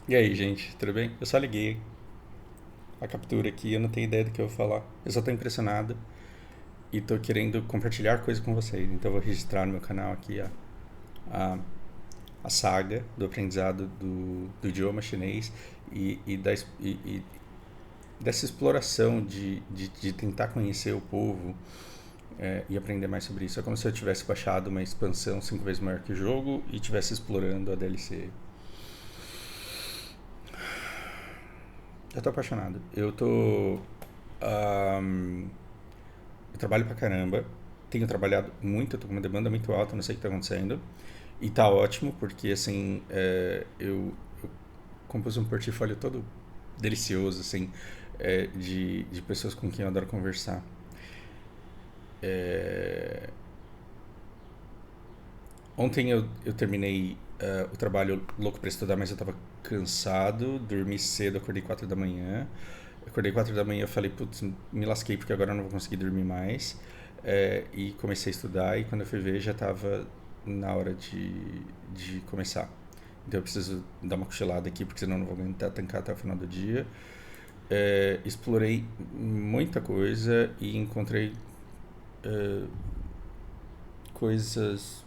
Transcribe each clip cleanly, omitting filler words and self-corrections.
E aí, gente, tudo bem? Eu só liguei a captura aqui, eu não tenho ideia do que eu vou falar. Eu só tô impressionado e tô querendo compartilhar coisa com vocês. Então eu vou registrar no meu canal aqui a, a saga do aprendizado do idioma chinês e dessa exploração de tentar conhecer o povo e aprender mais sobre isso. É como se eu tivesse baixado uma expansão 5 vezes maior que o jogo e estivesse explorando a DLC. Eu tô apaixonado. Ahm, Eu trabalho pra caramba, tenho trabalhado muito, eu tô com uma demanda muito alta, não sei o que tá acontecendo. E tá ótimo, porque assim, eu compus um portfólio todo delicioso, assim, de pessoas com quem eu adoro conversar. É, Ontem eu terminei o trabalho louco pra estudar, mas eu tava cansado, dormi cedo, acordei 4 da manhã. Acordei 4 da manhã e falei, putz, me lasquei porque agora eu não vou conseguir dormir mais. E comecei a estudar e quando eu fui ver já estava na hora de começar. Então eu preciso dar uma cochilada aqui porque senão eu não vou aguentar tancar até o final do dia. Explorei muita coisa e encontrei é, coisas.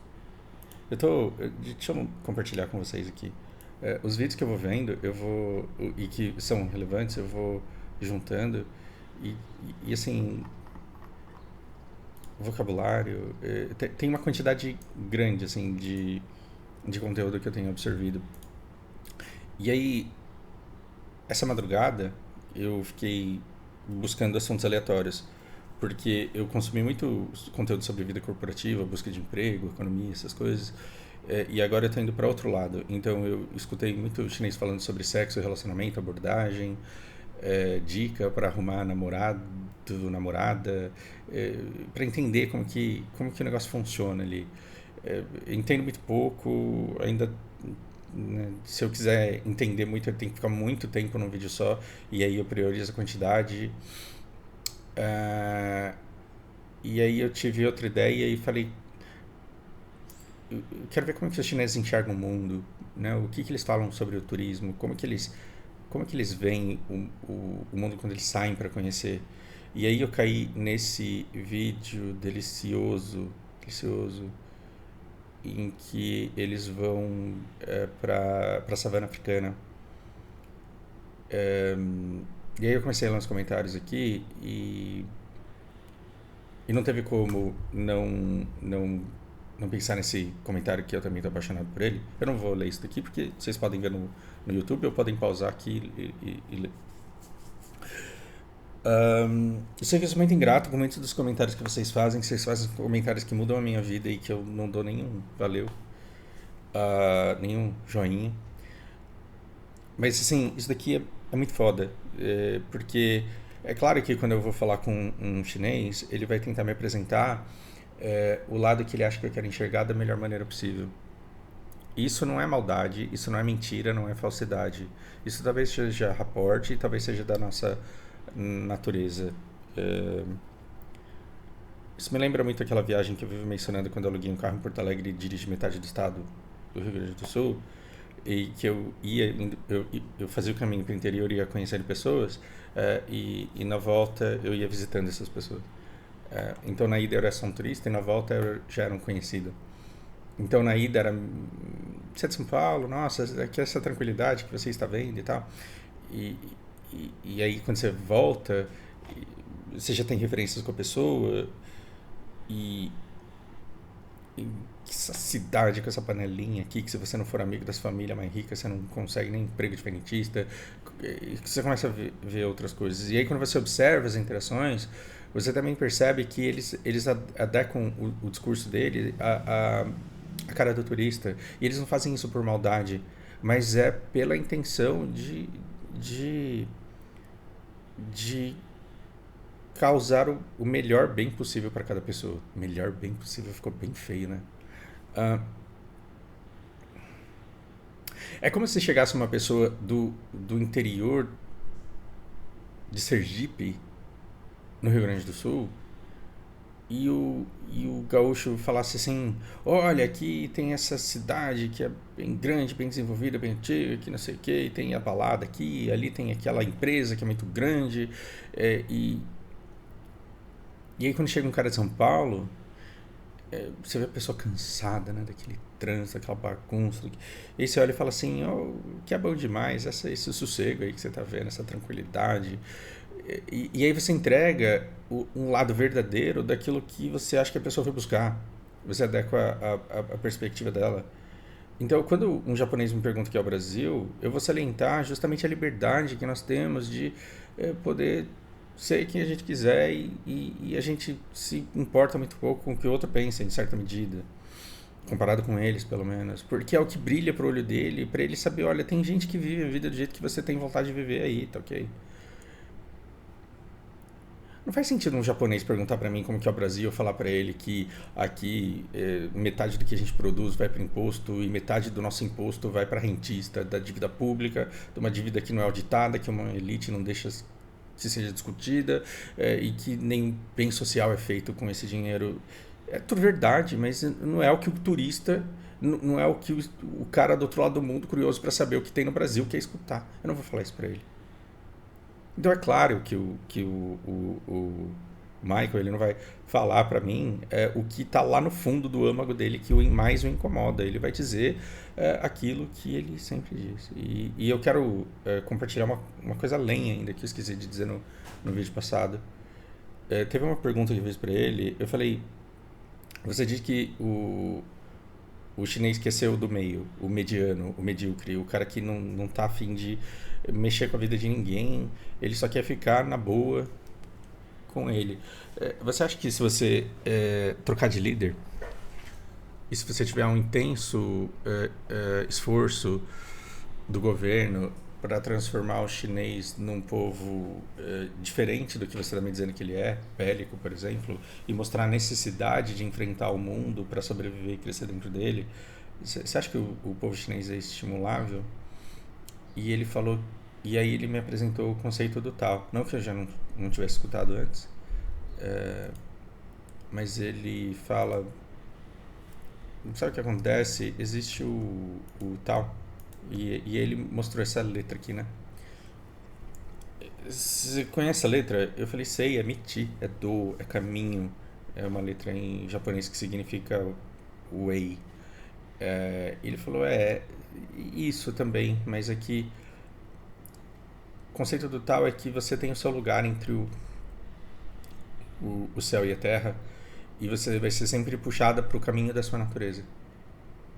Deixa eu compartilhar com vocês aqui. Os vídeos que eu vou vendo, e que são relevantes, eu vou juntando e, e assim, vocabulário, tem uma quantidade grande assim de conteúdo que eu tenho absorvido. E aí, essa madrugada, eu fiquei buscando assuntos aleatórios, porque eu consumi muito conteúdo sobre vida corporativa, busca de emprego, economia, essas coisas. E agora eu estou indo para outro lado. Então eu escutei muito chinês falando sobre sexo, relacionamento, abordagem, dica para arrumar namorado, namorada, para entender como que o negócio funciona ali. Entendo muito pouco, ainda, né, se eu quiser entender muito, eu tenho que ficar muito tempo num vídeo só, e aí eu priorizo a quantidade. Ah, e aí eu tive outra ideia e falei, eu quero ver como que os chineses enxergam o mundo, né? O que eles falam sobre o turismo, como que eles veem o mundo quando eles saem para conhecer. E aí eu caí nesse vídeo delicioso, em que eles vão para a savana africana. E aí eu comecei a ler uns comentários aqui e não teve como não pensar nesse comentário que eu também estou apaixonado por ele. Eu não vou ler isso daqui porque vocês podem ver no YouTube ou podem pausar aqui e ler. Eu sei que eu sou muito ingrato com muitos dos comentários que vocês fazem. Vocês fazem comentários que mudam a minha vida e que eu não dou nenhum valeu, nenhum joinha. Mas assim, isso daqui é muito foda. Porque é claro que quando eu vou falar com um chinês, ele vai tentar me apresentar o lado que ele acha que eu quero enxergar da melhor maneira possível. Isso não é maldade, isso não é mentira, não é falsidade. Isso talvez seja raporte e talvez seja da nossa natureza. É, Isso me lembra muito aquela viagem que eu vivo mencionando quando eu aluguei um carro em Porto Alegre e dirigi metade do estado do Rio Grande do Sul e que eu fazia o caminho para o interior e ia conhecendo pessoas e na volta eu ia visitando essas pessoas. Então na ida eu era só um turista e na volta eu já era um conhecido. Então na ida era você é de São Paulo, nossa, aqui é essa tranquilidade que você está vendo e tal. E, e aí quando você volta, você já tem referências com a pessoa e, e essa cidade com essa panelinha aqui, que se você não for amigo das famílias mais ricas, você não consegue nem emprego de frentista, você começa a ver outras coisas. E aí quando você observa as interações, você também percebe que eles adequam o discurso dele a cara do turista. E eles não fazem isso por maldade, mas é pela intenção de, de causar o melhor bem possível para cada pessoa. Melhor bem possível ficou bem feio, né? Ah, É como se chegasse uma pessoa do interior de Sergipe, no Rio Grande do Sul, e o gaúcho falasse assim: olha, aqui tem essa cidade que é bem grande, bem desenvolvida, bem antiga, que não sei o que, e tem a balada aqui, e ali tem aquela empresa que é muito grande. é, e, e aí, quando chega um cara de São Paulo, você vê a pessoa cansada, né, daquele trânsito, daquela bagunça. E aí você olha e fala assim: oh, que é bom demais, esse sossego aí que você tá vendo, essa tranquilidade. E aí você entrega um lado verdadeiro daquilo que você acha que a pessoa foi buscar. Você adequa a perspectiva dela. Então, quando um japonês me pergunta o que é o Brasil, eu vou salientar justamente a liberdade que nós temos de poder ser quem a gente quiser e a gente se importa muito pouco com o que o outro pensa, em certa medida, comparado com eles, pelo menos. Porque é o que brilha pro olho dele, para ele saber: olha, tem gente que vive a vida do jeito que você tem vontade de viver aí, tá ok? Não faz sentido um japonês perguntar para mim como que é o Brasil, eu falar para ele que aqui metade do que a gente produz vai para imposto e metade do nosso imposto vai para rentista, da dívida pública, de uma dívida que não é auditada, que uma elite não deixa que seja discutida e que nem bem social é feito com esse dinheiro. É tudo verdade, mas não é o que o turista, não é o que o cara do outro lado do mundo curioso para saber o que tem no Brasil quer escutar. Eu não vou falar isso para ele. Então é claro que o Michael ele não vai falar para mim o que está lá no fundo do âmago dele que mais o incomoda. Ele vai dizer aquilo que ele sempre diz. E eu quero compartilhar uma coisa além ainda que eu esqueci de dizer no vídeo passado. Teve uma pergunta que eu fiz para ele. Eu falei: você diz que o chinês quer ser o do meio, o mediano, o medíocre, o cara que não tá afim de mexer com a vida de ninguém, ele só quer ficar na boa com ele. Você acha que se você trocar de líder, e se você tiver um intenso esforço do governo para transformar o chinês num povo diferente do que você está me dizendo que ele é, bélico, por exemplo, e mostrar a necessidade de enfrentar o mundo para sobreviver e crescer dentro dele, você acha que o povo chinês é estimulável? E ele falou, e aí ele me apresentou o conceito do Tao. Não que eu já não tivesse escutado antes, mas ele fala, sabe o que acontece? Existe o Tao, e ele mostrou essa letra aqui, né? Você conhece a letra? Eu falei: sei, é Michi, é Do, é caminho. É uma letra em japonês que significa Way. Ele falou: isso também, mas aqui o conceito do Tao é que você tem o seu lugar entre o céu e a terra e você vai ser sempre puxada para o caminho da sua natureza.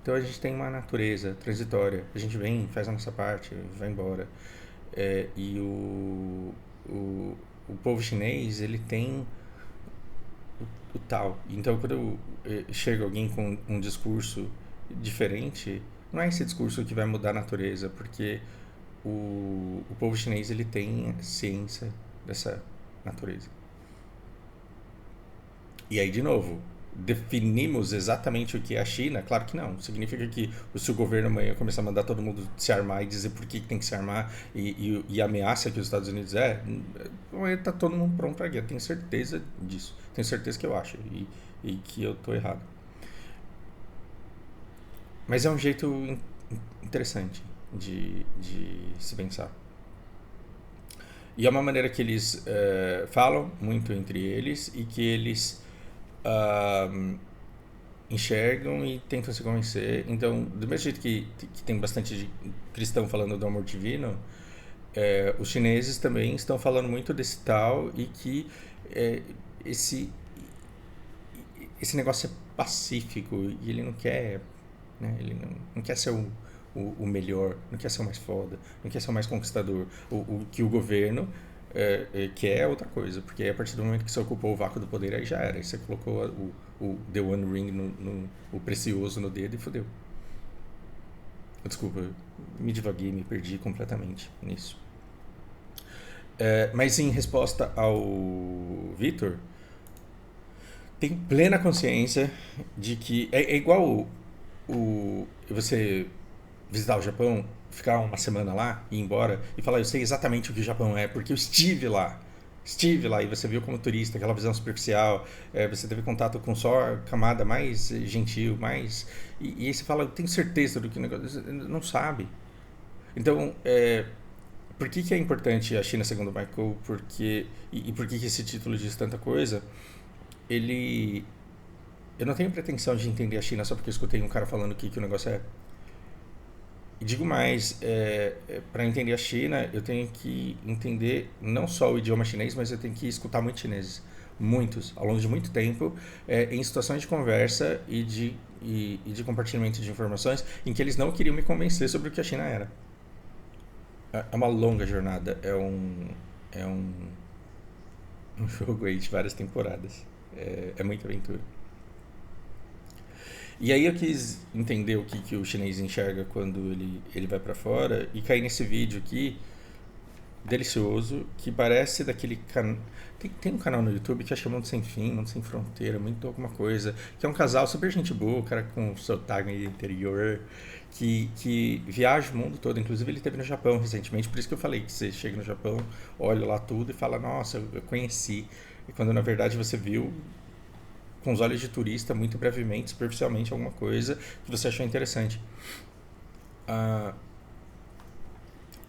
Então a gente tem uma natureza transitória, a gente vem, faz a nossa parte, vai embora. E o povo chinês, ele tem o Tao. Então quando chega alguém com um discurso diferente, não é esse discurso que vai mudar a natureza, porque o povo chinês ele tem ciência dessa natureza. E aí, de novo, definimos exatamente o que é a China? Claro que não. Significa que se o governo amanhã começar a mandar todo mundo se armar e dizer por que tem que se armar e a ameaça que os Estados Unidos amanhã tá todo mundo pronto para guerra. Tenho certeza disso. Tenho certeza que eu acho e que eu tô errado. Mas é um jeito interessante de se pensar. E é uma maneira que eles falam muito entre eles e que eles enxergam e tentam se convencer. Então, do mesmo jeito que tem bastante cristão falando do amor divino, os chineses também estão falando muito desse tal e que esse negócio é pacífico e ele não quer, né? Ele não quer ser o melhor, não quer ser o mais foda, não quer ser o mais conquistador. O que o governo quer é outra coisa, porque a partir do momento que você ocupou o vácuo do poder, aí já era. Aí você colocou o The One Ring, o precioso no dedo e fodeu. Desculpa, me divaguei, me perdi completamente nisso. Mas em resposta ao Vitor, tem plena consciência de que é igual você visitar o Japão, ficar uma semana lá e ir embora e falar: eu sei exatamente o que o Japão é porque eu estive lá. estive lá e você viu como turista, aquela visão superficial, você teve contato com só a camada mais gentil, mais... E aí você fala, eu tenho certeza do que o negócio... Não sabe. Então, por que, que é importante a China segundo o Michael? Porque, e por que, que esse título diz tanta coisa? Ele... Eu não tenho pretensão de entender a China só porque eu escutei um cara falando que o negócio é. E digo mais, para entender a China, eu tenho que entender não só o idioma chinês, mas eu tenho que escutar muitos chineses. Muitos, ao longo de muito tempo, em situações de conversa e de compartilhamento de informações em que eles não queriam me convencer sobre o que a China era. É uma longa jornada, é um jogo aí de várias temporadas. É muita aventura. E aí eu quis entender o que, que o chinês enxerga quando ele vai para fora e caí nesse vídeo aqui, delicioso, que parece daquele canal... Tem um canal no YouTube que acho que é Mundo Sem Fim, Mundo Sem Fronteira, muito alguma coisa, que é um casal super gente boa, cara com sotaque interior, que viaja o mundo todo. Inclusive ele esteve no Japão recentemente, por isso que eu falei que você chega no Japão, olha lá tudo e fala, nossa, eu conheci. E quando na verdade você viu com os olhos de turista, muito brevemente, superficialmente, alguma coisa que você achou interessante. Ah,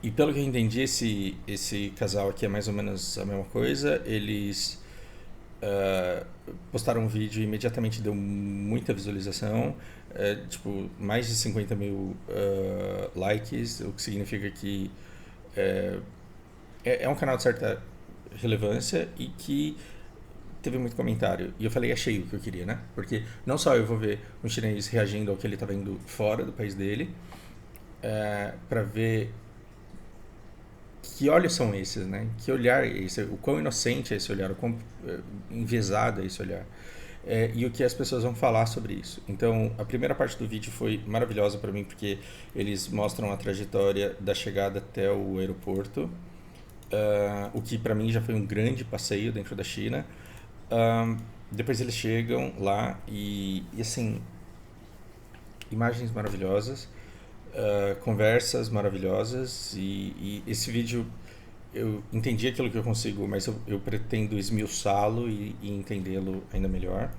e pelo que eu entendi, esse casal aqui é mais ou menos a mesma coisa. Eles ah, postaram um vídeo e imediatamente deu muita visualização, tipo, mais de 50 mil likes, o que significa que é, é um canal de certa relevância e que teve muito comentário. E eu falei, achei o que eu queria, né? Porque não só eu vou ver um chinês reagindo ao que ele tá vendo fora do país dele, para ver que olhos são esses, né? Que olhar é esse, o quão inocente é esse olhar, o quão enviesado é esse olhar. E o que as pessoas vão falar sobre isso. Então, a primeira parte do vídeo foi maravilhosa para mim, porque eles mostram a trajetória da chegada até o aeroporto, o que para mim já foi um grande passeio dentro da China. Depois eles chegam lá e assim, imagens maravilhosas, conversas maravilhosas e esse vídeo eu entendi aquilo que eu consigo, mas eu pretendo esmiuçá-lo e entendê-lo ainda melhor.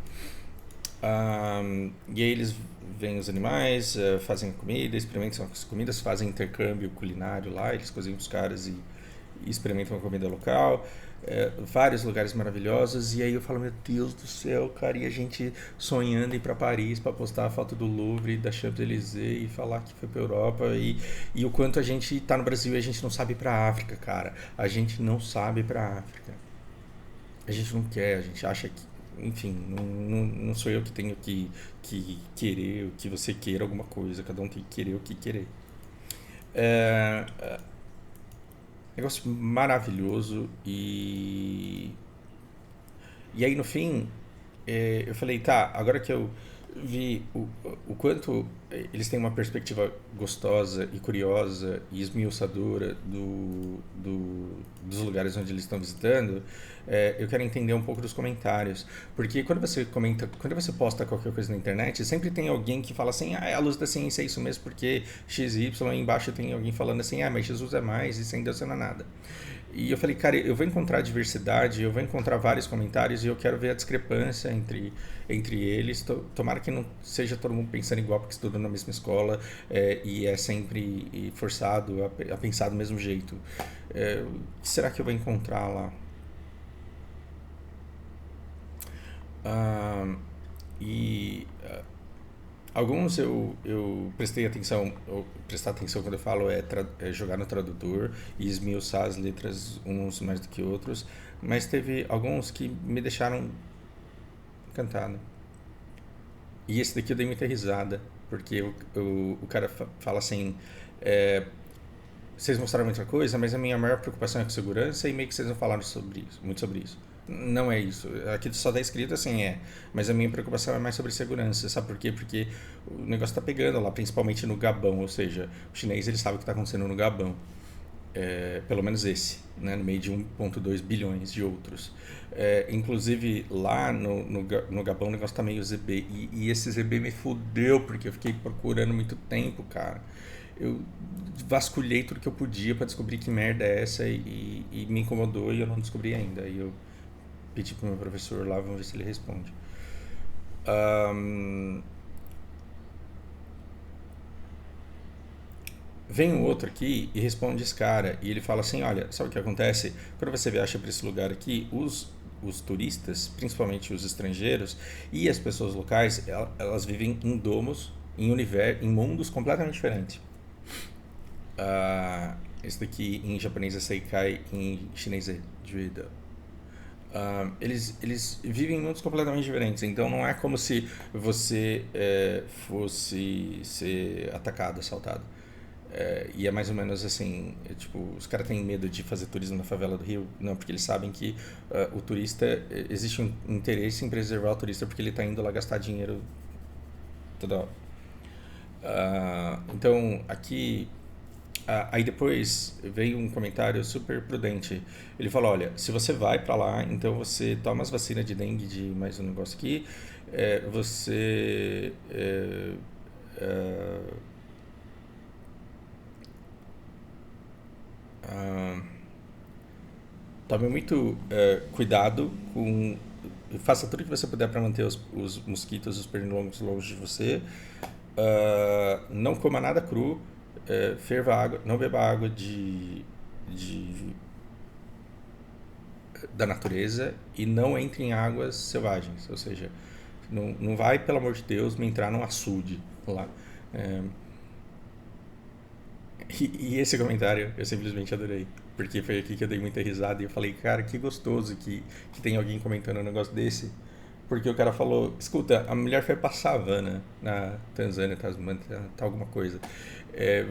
E aí eles veem os animais, fazem comida, experimentam as comidas, fazem intercâmbio culinário lá, eles cozinham os caras e experimentam a comida local. Vários lugares maravilhosos, e aí eu falo, meu Deus do céu, cara, e a gente sonhando em ir pra Paris pra postar a foto do Louvre, da Champs-Élysées e falar que foi pra Europa, e o quanto a gente tá no Brasil e a gente não sabe ir pra África, cara, a gente não sabe ir pra África, a gente não quer, a gente acha que, enfim, não sou eu que tenho que querer o que você queira alguma coisa, cada um tem que querer o que querer. É, negócio maravilhoso e aí no fim eu falei, tá, agora que eu vi o quanto eles têm uma perspectiva gostosa e curiosa e esmiuçadora dos lugares onde eles estão visitando, eu quero entender um pouco dos comentários. Porque quando você comenta, quando você posta qualquer coisa na internet, sempre tem alguém que fala assim, ah, é a luz da ciência é isso mesmo, porque XY, e embaixo tem alguém falando assim, ah, mas Jesus é mais e sem Deus não é nada. E eu falei, cara, eu vou encontrar diversidade, eu vou encontrar vários comentários e eu quero ver a discrepância entre eles. Tomara que não seja todo mundo pensando igual porque estuda na mesma escola e é sempre forçado a pensar do mesmo jeito. O que será que eu vou encontrar lá? Ah, e alguns eu prestei atenção, prestar atenção quando eu falo é jogar no tradutor e esmiuçar as letras uns mais do que outros, mas teve alguns que me deixaram encantado. E esse daqui eu dei muita risada, porque o cara fala assim, é, vocês mostraram muita coisa, mas a minha maior preocupação é com segurança e meio que vocês não falaram sobre isso, muito sobre isso. Não é isso. Aqui só está escrito assim, mas a minha preocupação é mais sobre segurança. Sabe por quê? Porque o negócio está pegando lá, principalmente no Gabão, ou seja, o chinês ele sabe o que está acontecendo no Gabão. Pelo menos esse, né, no meio de 1,2 bilhões de outros. Inclusive lá no Gabão o negócio está meio ZB. E esse ZB me fudeu, porque eu fiquei procurando muito tempo, cara. eu vasculhei tudo que eu podia para descobrir que merda é essa e me incomodou e eu não descobri ainda. Aí eu pedi pro meu professor lá, vamos ver se ele responde. Ahn, Vem um outro aqui e responde esse cara. E ele fala assim: olha, sabe o que acontece? Quando você viaja para esse lugar aqui, os turistas, principalmente os estrangeiros e as pessoas locais, elas vivem em domos, em mundos completamente diferentes. Esse daqui em japonês é Seikai, em chinês é Juida. Eles vivem em mundos completamente diferentes, então não é como se você fosse ser atacado, assaltado. E é mais ou menos assim, tipo, os caras têm medo de fazer turismo na favela do Rio, não, porque eles sabem que o turista, existe um interesse em preservar o turista porque ele está indo lá gastar dinheiro toda hora. Então, aqui, aí depois veio um comentário super prudente. Ele falou, olha, se você vai para lá, então você toma as vacinas de dengue, de mais um negócio aqui, você é, ah, tome muito cuidado com. Faça tudo que você puder para manter os mosquitos, os pernilongos longe de você. Não coma nada cru. Ferva água. Não beba água de, da natureza. E não entre em águas selvagens. Ou seja, não vai, pelo amor de Deus, me entrar num açude lá. É, e esse comentário eu simplesmente adorei. Porque foi aqui que eu dei muita risada e eu falei, cara, que gostoso que tem alguém comentando um negócio desse. Porque o cara falou, escuta, a mulher foi pra savana na Tanzânia, tá alguma coisa.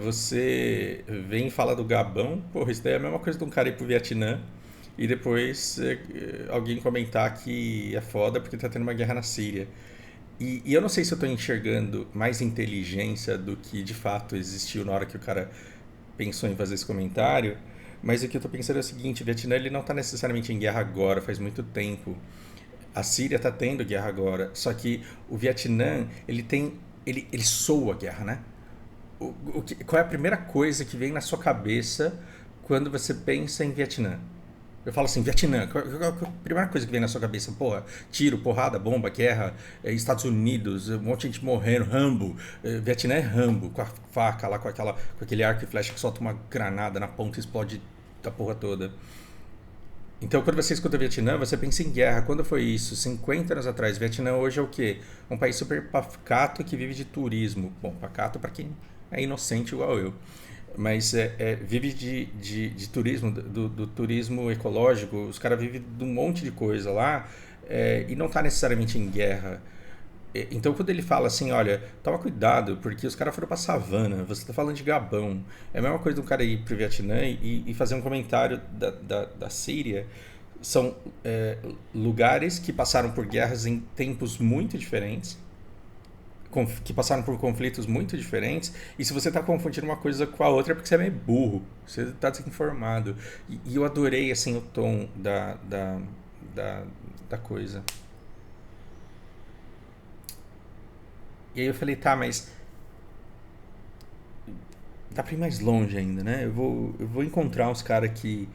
Você vem e fala do Gabão, porra, isso daí é a mesma coisa de um cara ir pro Vietnã e depois alguém comentar que é foda porque tá tendo uma guerra na Síria. E eu não sei se eu tô enxergando mais inteligência do que de fato existiu na hora que o cara pensou em fazer esse comentário, mas o que eu tô pensando é o seguinte, o Vietnã ele não tá necessariamente em guerra agora, faz muito tempo. A Síria tá tendo guerra agora, só que o Vietnã, ele soa a guerra, né? Qual é a primeira coisa que vem na sua cabeça quando você pensa em Vietnã? Eu falo assim, Vietnã, qual é a primeira coisa que vem na sua cabeça? Porra, tiro, porrada, bomba, guerra, Estados Unidos, um monte de gente morrendo, Rambo. Vietnã é Rambo, com a faca lá, com aquele arco e flecha que solta uma granada na ponta e explode a porra toda. Então, quando você escuta Vietnã, você pensa em guerra. Quando foi isso? 50 anos atrás. Vietnã hoje é o quê? Um país super pacato que vive de turismo. Bom, pacato para quem é inocente igual eu. Mas vive de turismo, do turismo ecológico. Os caras vivem de um monte de coisa lá e não está necessariamente em guerra. Então, quando ele fala assim, olha, toma cuidado, porque os caras foram pra savana, você tá falando de Gabão. É a mesma coisa do cara ir pro Vietnã e fazer um comentário da Síria. São lugares que passaram por guerras em tempos muito diferentes, que passaram por conflitos muito diferentes, e se você tá confundindo uma coisa com a outra é porque você é meio burro, você tá desinformado. E eu adorei, assim, o tom da, da coisa. E aí eu falei, tá, mas dá pra ir mais longe ainda, né? Eu vou encontrar uns caras que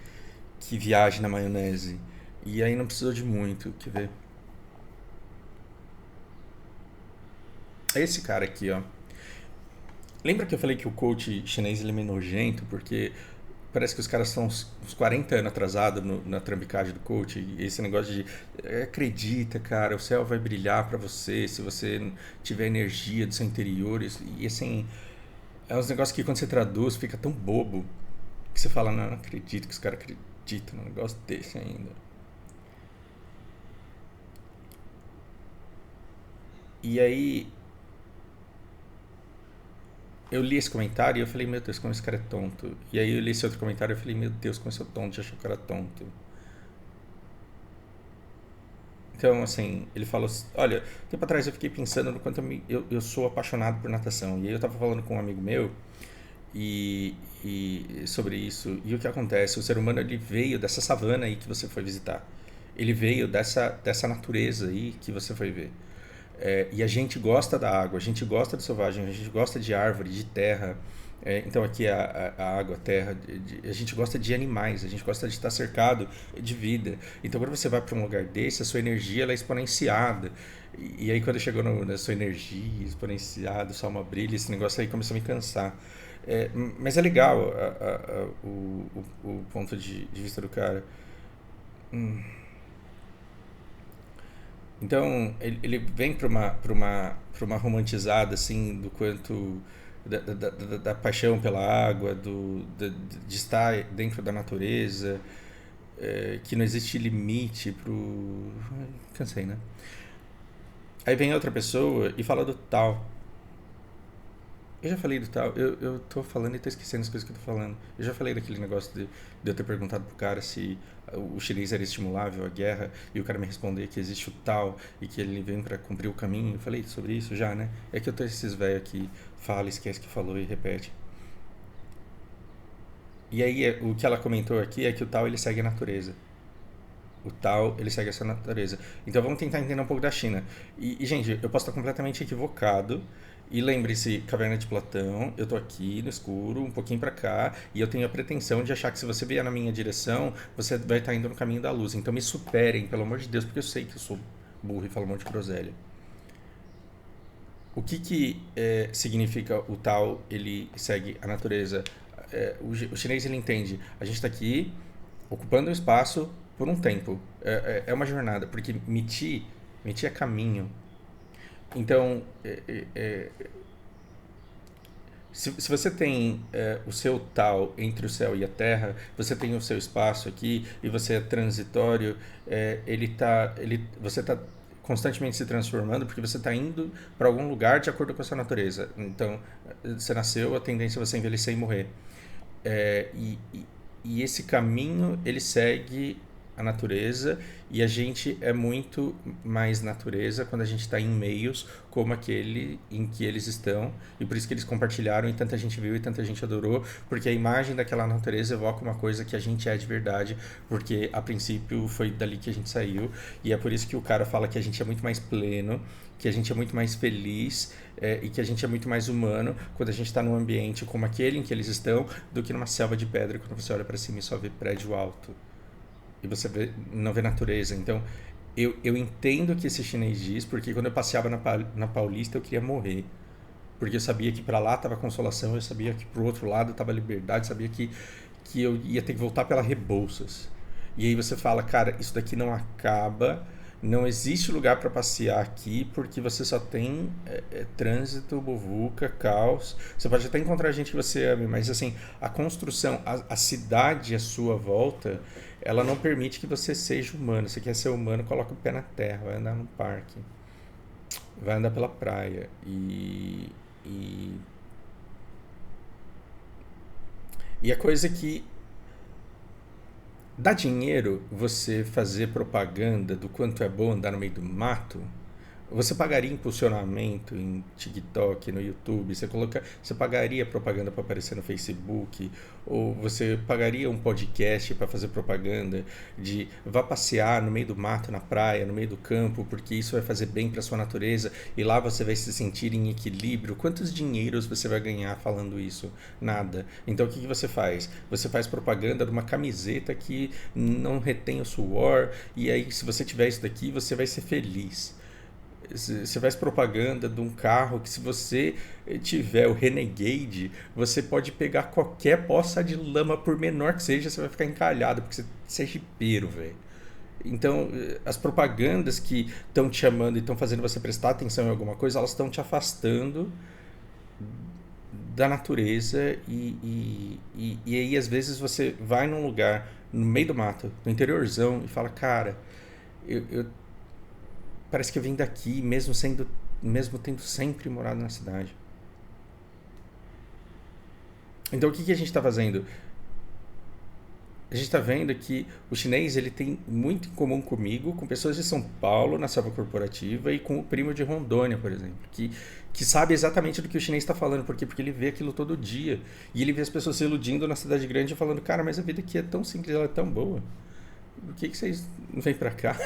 viajem na maionese. E aí não precisou de muito, quer ver? É esse cara aqui, ó. Lembra que eu falei que o coach chinês ele é meio nojento? Porque parece que os caras estão uns 40 anos atrasados na trambicagem do coach. E esse negócio de acredita, cara, o céu vai brilhar pra você se você tiver energia do seu interior. E assim, é uns negócios que quando você traduz fica tão bobo que você fala, não acredito que os caras acreditam num negócio desse ainda. E aí eu li esse comentário e eu falei, meu Deus, como esse cara é tonto. E aí eu li esse outro comentário e eu falei, meu Deus, como eu sou tonto, já achou que o cara é tonto. Então, assim, ele falou assim, olha, tempo atrás eu fiquei pensando no quanto eu sou apaixonado por natação. E aí eu tava falando com um amigo meu e, e sobre isso. E o que acontece? O ser humano ele veio dessa savana aí que você foi visitar. Ele veio dessa natureza aí que você foi ver. E a gente gosta da água, a gente gosta do selvagem, a gente gosta de árvore, de terra. Então aqui a água, a terra, a gente gosta de animais, a gente gosta de estar cercado de vida. Então quando você vai para um lugar desse, a sua energia ela é exponenciada. E aí quando chegou na sua energia exponenciada, só uma brilha, esse negócio aí começou a me cansar. Mas é legal o ponto de vista do cara. Então ele vem para uma romantizada assim do quanto da paixão pela água, de estar dentro da natureza, que não existe limite pro. Cansei, né? Aí vem outra pessoa e fala do tal. Eu já falei do tal, eu tô falando e tô esquecendo as coisas que eu tô falando. Eu já falei daquele negócio de eu ter perguntado pro cara se o chinês era estimulável à guerra e o cara me responder que existe o tal e que ele vem pra cumprir o caminho. Eu falei sobre isso já, né? É que eu tô esses velhos que fala, esquece que falou e repete. E aí o que ela comentou aqui é que o tal ele segue a natureza. O tal, ele segue essa natureza. Então vamos tentar entender um pouco da China. Gente, eu posso estar completamente equivocado. E lembre-se, Caverna de Platão, eu tô aqui no escuro, um pouquinho para cá, e eu tenho a pretensão de achar que se você vier na minha direção, você vai estar indo no caminho da luz. Então me superem, pelo amor de Deus, porque eu sei que eu sou burro e falo um monte de groselha. O que significa o tal, ele segue a natureza? O chinês, ele entende, a gente está aqui ocupando um espaço por um tempo. É uma jornada, porque miti é caminho. Então, se você tem o seu tal entre o céu e a terra, você tem o seu espaço aqui e você é transitório, você está constantemente se transformando porque você está indo para algum lugar de acordo com a sua natureza. Então, você nasceu, a tendência é você envelhecer e morrer. É, e, e, e esse caminho ele segue a natureza e a gente é muito mais natureza quando a gente está em meios como aquele em que eles estão e por isso que eles compartilharam e tanta gente viu e tanta gente adorou porque a imagem daquela natureza evoca uma coisa que a gente é de verdade porque a princípio foi dali que a gente saiu e é por isso que o cara fala que a gente é muito mais pleno, que a gente é muito mais feliz e que a gente é muito mais humano quando a gente está num ambiente como aquele em que eles estão do que numa selva de pedra quando você olha para cima e só vê prédio alto e você não vê natureza. Então, eu entendo o que esse chinês diz, porque quando eu passeava na Paulista eu queria morrer. Porque eu sabia que para lá estava consolação, eu sabia que para o outro lado estava liberdade, eu sabia que eu ia ter que voltar pela Rebouças. E aí você fala, cara, isso daqui não acaba, não existe lugar para passear aqui, porque você só tem trânsito, muvuca, caos. Você pode até encontrar gente que você ame, mas assim, a construção, a cidade à sua volta, ela não permite que você seja humano. Você quer ser humano, coloca o pé na terra, vai andar no parque, vai andar pela praia. E, e a coisa é que dá dinheiro você fazer propaganda do quanto é bom andar no meio do mato? Você pagaria impulsionamento em TikTok, no YouTube? Você pagaria propaganda para aparecer no Facebook? Ou você pagaria um podcast para fazer propaganda de vá passear no meio do mato, na praia, no meio do campo, porque isso vai fazer bem para sua natureza e lá você vai se sentir em equilíbrio? Quantos dinheiros você vai ganhar falando isso? Nada. Então o que você faz? Você faz propaganda de uma camiseta que não retém o suor e aí se você tiver isso daqui, você vai ser feliz. Você faz propaganda de um carro que se você tiver o Renegade, você pode pegar qualquer poça de lama, por menor que seja, você vai ficar encalhado, porque você é jipeiro, velho. Então, as propagandas que estão te chamando e estão fazendo você prestar atenção em alguma coisa, elas estão te afastando da natureza e aí às vezes você vai num lugar no meio do mato, no interiorzão e fala, cara, eu parece que eu vim daqui, mesmo tendo sempre morado na cidade. Então o que a gente está fazendo? A gente está vendo que o chinês ele tem muito em comum comigo, com pessoas de São Paulo na selva corporativa e com o primo de Rondônia, por exemplo, que sabe exatamente do que o chinês está falando, porque ele vê aquilo todo dia e ele vê as pessoas se iludindo na cidade grande e falando, cara, mas a vida aqui é tão simples, ela é tão boa, por que vocês não vêm para cá?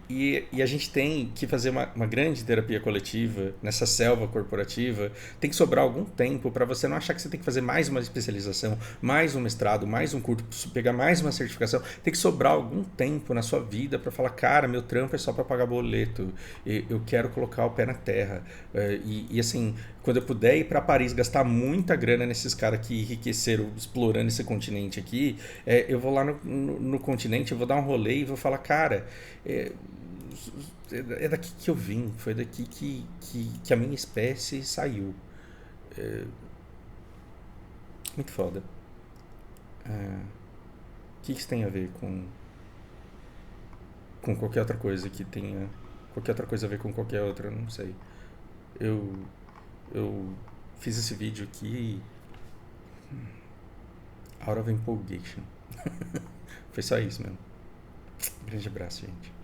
E a gente tem que fazer uma grande terapia coletiva nessa selva corporativa. Tem que sobrar algum tempo para você não achar que você tem que fazer mais uma especialização, mais um mestrado, mais um curso, pegar mais uma certificação. Tem que sobrar algum tempo na sua vida para falar, cara, meu trampo é só para pagar boleto. Eu quero colocar o pé na terra. Assim, quando eu puder ir para Paris, gastar muita grana nesses caras que enriqueceram explorando esse continente aqui, eu vou lá no continente, eu vou dar um rolê e vou falar, cara, é, é daqui que eu vim, foi daqui que a minha espécie saiu. É, muito foda. O que isso tem a ver com qualquer outra coisa que tenha. Qualquer outra coisa a ver com qualquer outra, não sei. Eu, eu fiz esse vídeo aqui out of empolgation. Foi só isso mesmo. Grande abraço, gente.